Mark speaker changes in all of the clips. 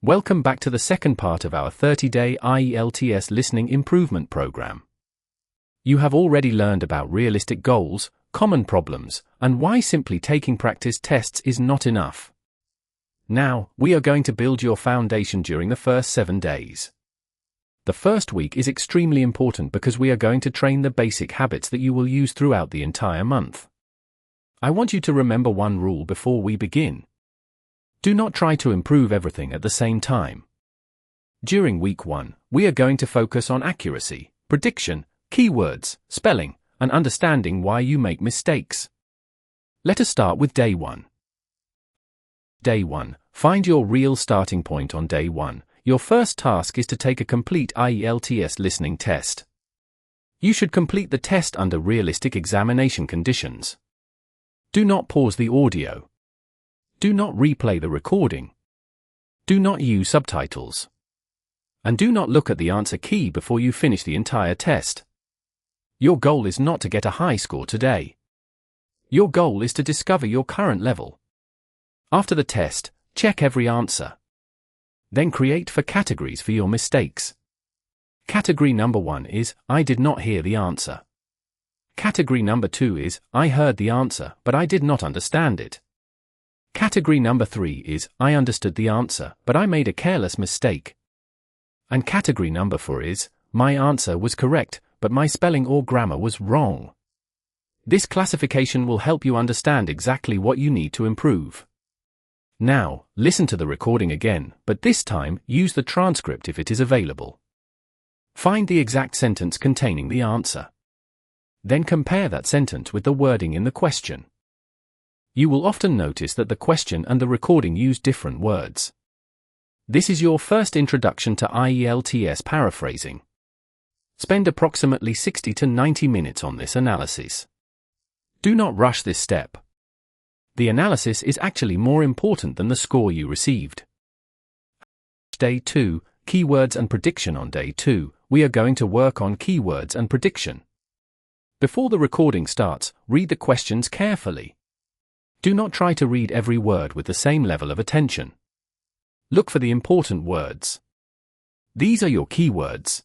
Speaker 1: Welcome back to the second part of our 30-day IELTS Listening Improvement Program. You have already learned about realistic goals, common problems, and why simply taking practice tests is not enough. Now, we are going to build your foundation during the first 7 days. The first week is extremely important because we are going to train the basic habits that you will use throughout the entire month. I want you to remember one rule before we begin. Do not try to improve everything at the same time. During week 1, we are going to focus on accuracy, prediction, keywords, spelling, and understanding why you make mistakes. Let us start with day 1. Day 1. Find your real starting point on day 1. Your first task is to take a complete IELTS listening test. You should complete the test under realistic examination conditions. Do not pause the audio. Do not replay the recording. Do not use subtitles. And do not look at the answer key before you finish the entire test. Your goal is not to get a high score today. Your goal is to discover your current level. After the test, check every answer. Then create 4 categories for your mistakes. Category number 1 is, I did not hear the answer. Category number 2 is, I heard the answer, but I did not understand it. Category number 3 is, I understood the answer, but I made a careless mistake. And category number 4 is, my answer was correct, but my spelling or grammar was wrong. This classification will help you understand exactly what you need to improve. Now, listen to the recording again, but this time, use the transcript if it is available. Find the exact sentence containing the answer. Then compare that sentence with the wording in the question. You will often notice that the question and the recording use different words. This is your first introduction to IELTS paraphrasing. Spend approximately 60 to 90 minutes on this analysis. Do not rush this step. The analysis is actually more important than the score you received. Day 2, Keywords and Prediction. On day 2, we are going to work on keywords and prediction. Before the recording starts, read the questions carefully. Do not try to read every word with the same level of attention. Look for the important words. These are your keywords.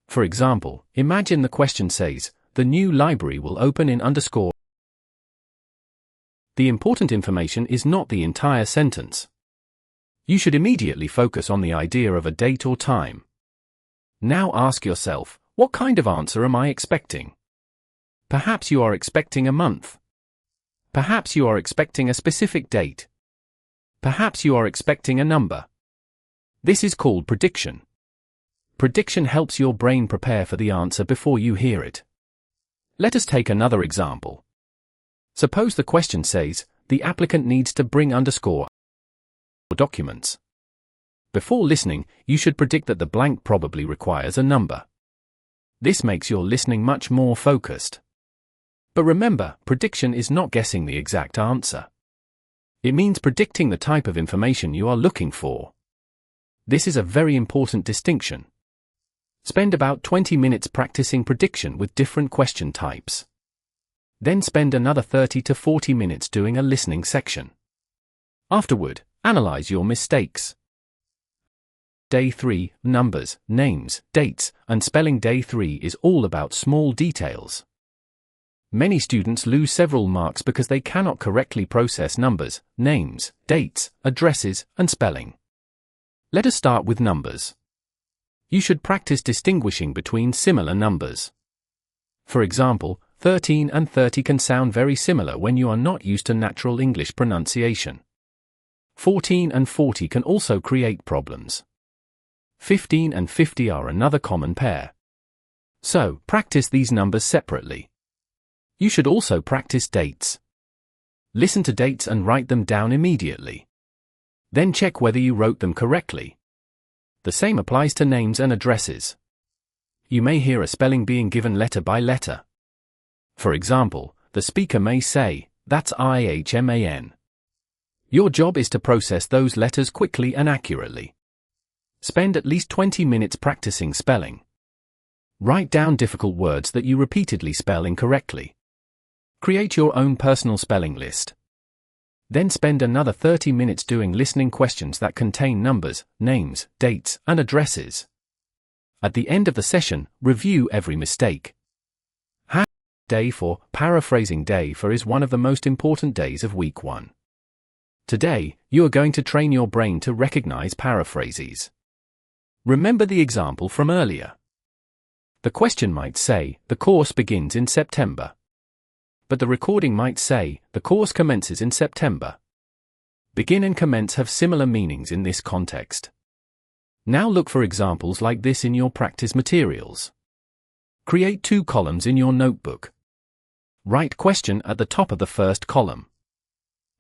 Speaker 1: For example, imagine the question says, the new library will open in _. The important information is not the entire sentence. You should immediately focus on the idea of a date or time. Now ask yourself, what kind of answer am I expecting? Perhaps you are expecting a month. Perhaps you are expecting a specific date. Perhaps you are expecting a number. This is called prediction. Prediction helps your brain prepare for the answer before you hear it. Let us take another example. Suppose the question says, the applicant needs to bring _ documents. Before listening, you should predict that the blank probably requires a number. This makes your listening much more focused. But remember, prediction is not guessing the exact answer. It means predicting the type of information you are looking for. This is a very important distinction. Spend about 20 minutes practicing prediction with different question types. Then spend another 30 to 40 minutes doing a listening section. Afterward, analyze your mistakes. Day 3, Numbers, Names, Dates, and Spelling. Day 3 is all about small details. Many students lose several marks because they cannot correctly process numbers, names, dates, addresses, and spelling. Let us start with numbers. You should practice distinguishing between similar numbers. For example, 13 and 30 can sound very similar when you are not used to natural English pronunciation. 14 and 40 can also create problems. 15 and 50 are another common pair. So, practice these numbers separately. You should also practice dates. Listen to dates and write them down immediately. Then check whether you wrote them correctly. The same applies to names and addresses. You may hear a spelling being given letter by letter. For example, the speaker may say, that's IHMAN. Your job is to process those letters quickly and accurately. Spend at least 20 minutes practicing spelling. Write down difficult words that you repeatedly spell incorrectly. Create your own personal spelling list. Then spend another 30 minutes doing listening questions that contain numbers, names, dates, and addresses. At the end of the session, review every mistake. Day 4, Paraphrasing Day 4 is one of the most important days of week 1. Today, you are going to train your brain to recognize paraphrases. Remember the example from earlier. The question might say, the course begins in September. But the recording might say, the course commences in September. Begin and commence have similar meanings in this context. Now look for examples like this in your practice materials. Create 2 columns in your notebook. Write question at the top of the first column.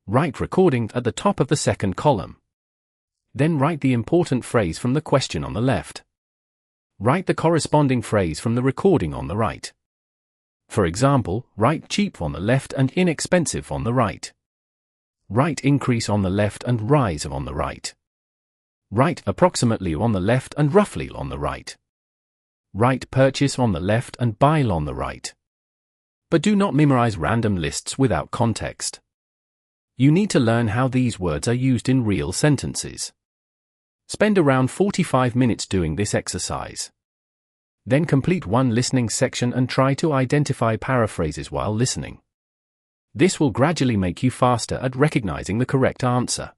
Speaker 1: Write recording at the top of the second column. Then write the important phrase from the question on the left. Write the corresponding phrase from the recording on the right. For example, write cheap on the left and inexpensive on the right. Write increase on the left and rise on the right. Write approximately on the left and roughly on the right. Write purchase on the left and buy on the right. But do not memorize random lists without context. You need to learn how these words are used in real sentences. Spend around 45 minutes doing this exercise. Then complete one listening section and try to identify paraphrases while listening. This will gradually make you faster at recognizing the correct answer.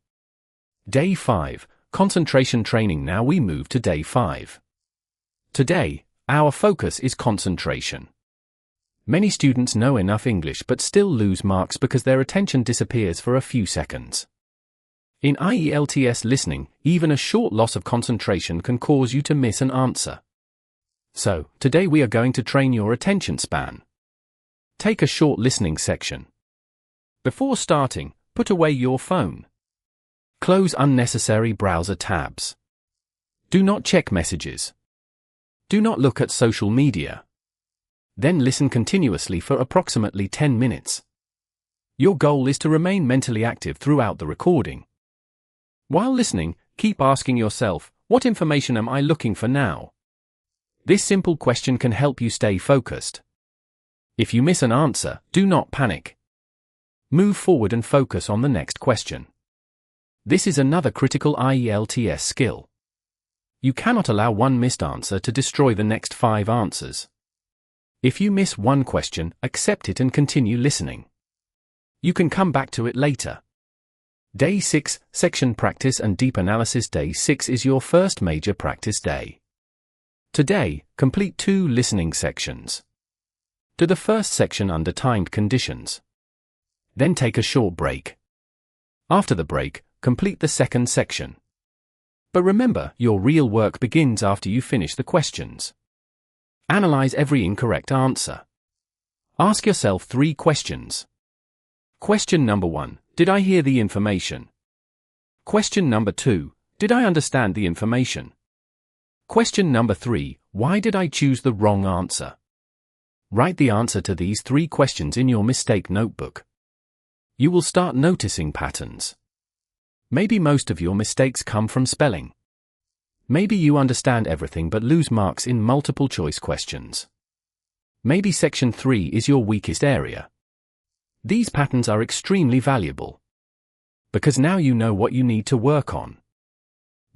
Speaker 1: Day 5, Concentration Training. Now we move to Day 5. Today, our focus is concentration. Many students know enough English but still lose marks because their attention disappears for a few seconds. In IELTS listening, even a short loss of concentration can cause you to miss an answer. So, today we are going to train your attention span. Take a short listening section. Before starting, put away your phone. Close unnecessary browser tabs. Do not check messages. Do not look at social media. Then listen continuously for approximately 10 minutes. Your goal is to remain mentally active throughout the recording. While listening, keep asking yourself, what information am I looking for now? This simple question can help you stay focused. If you miss an answer, do not panic. Move forward and focus on the next question. This is another critical IELTS skill. You cannot allow one missed answer to destroy the next 5 answers. If you miss one question, accept it and continue listening. You can come back to it later. Day 6, Section Practice and Deep Analysis. Day 6 is your first major practice day. Today, complete 2 listening sections. Do the first section under timed conditions. Then take a short break. After the break, complete the second section. But remember, your real work begins after you finish the questions. Analyze every incorrect answer. Ask yourself 3 questions. Question number 1, did I hear the information? Question number 2, did I understand the information? Question number 3, why did I choose the wrong answer? Write the answer to these 3 questions in your mistake notebook. You will start noticing patterns. Maybe most of your mistakes come from spelling. Maybe you understand everything but lose marks in multiple choice questions. Maybe section 3 is your weakest area. These patterns are extremely valuable. Because now you know what you need to work on.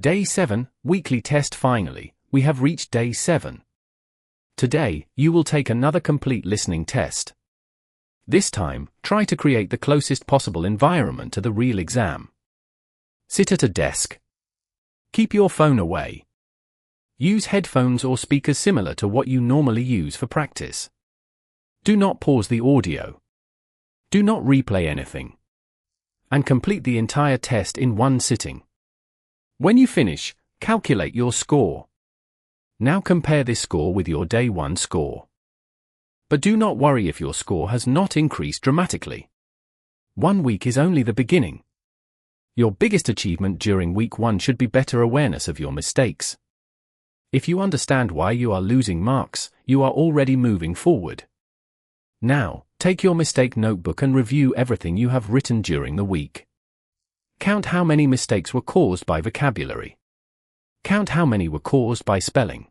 Speaker 1: Day 7, Weekly Test. Finally, we have reached Day 7. Today, you will take another complete listening test. This time, try to create the closest possible environment to the real exam. Sit at a desk. Keep your phone away. Use headphones or speakers similar to what you normally use for practice. Do not pause the audio. Do not replay anything. And complete the entire test in one sitting. When you finish, calculate your score. Now compare this score with your Day 1 score. But do not worry if your score has not increased dramatically. 1 week is only the beginning. Your biggest achievement during week 1 should be better awareness of your mistakes. If you understand why you are losing marks, you are already moving forward. Now, take your mistake notebook and review everything you have written during the week. Count how many mistakes were caused by vocabulary. Count how many were caused by spelling.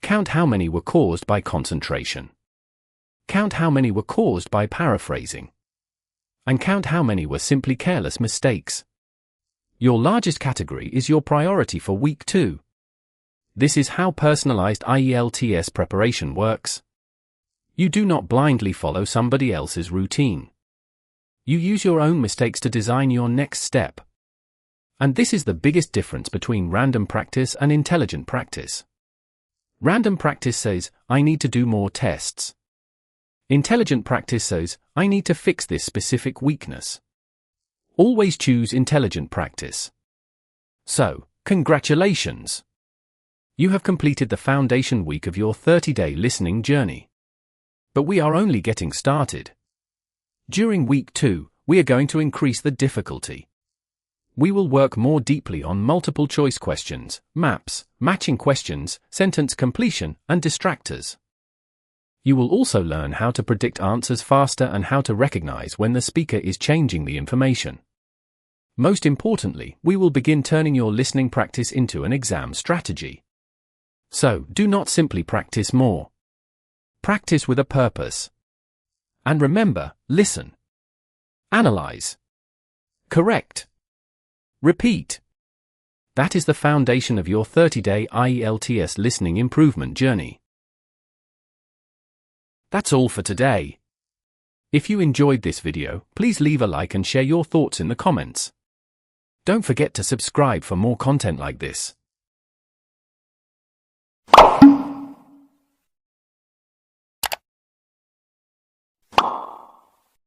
Speaker 1: Count how many were caused by concentration. Count how many were caused by paraphrasing. And count how many were simply careless mistakes. Your largest category is your priority for week 2. This is how personalized IELTS preparation works. You do not blindly follow somebody else's routine. You use your own mistakes to design your next step. And this is the biggest difference between random practice and intelligent practice. Random practice says, I need to do more tests. Intelligent practice says, I need to fix this specific weakness. Always choose intelligent practice. So, congratulations! You have completed the foundation week of your 30-day listening journey. But we are only getting started. During week 2, we are going to increase the difficulty. We will work more deeply on multiple choice questions, maps, matching questions, sentence completion, and distractors. You will also learn how to predict answers faster and how to recognize when the speaker is changing the information. Most importantly, we will begin turning your listening practice into an exam strategy. So, do not simply practice more. Practice with a purpose. And remember, listen. Analyze. Correct. Repeat. That is the foundation of your 30-day IELTS listening improvement journey. That's all for today. If you enjoyed this video, please leave a like and share your thoughts in the comments. Don't forget to subscribe for more content like this.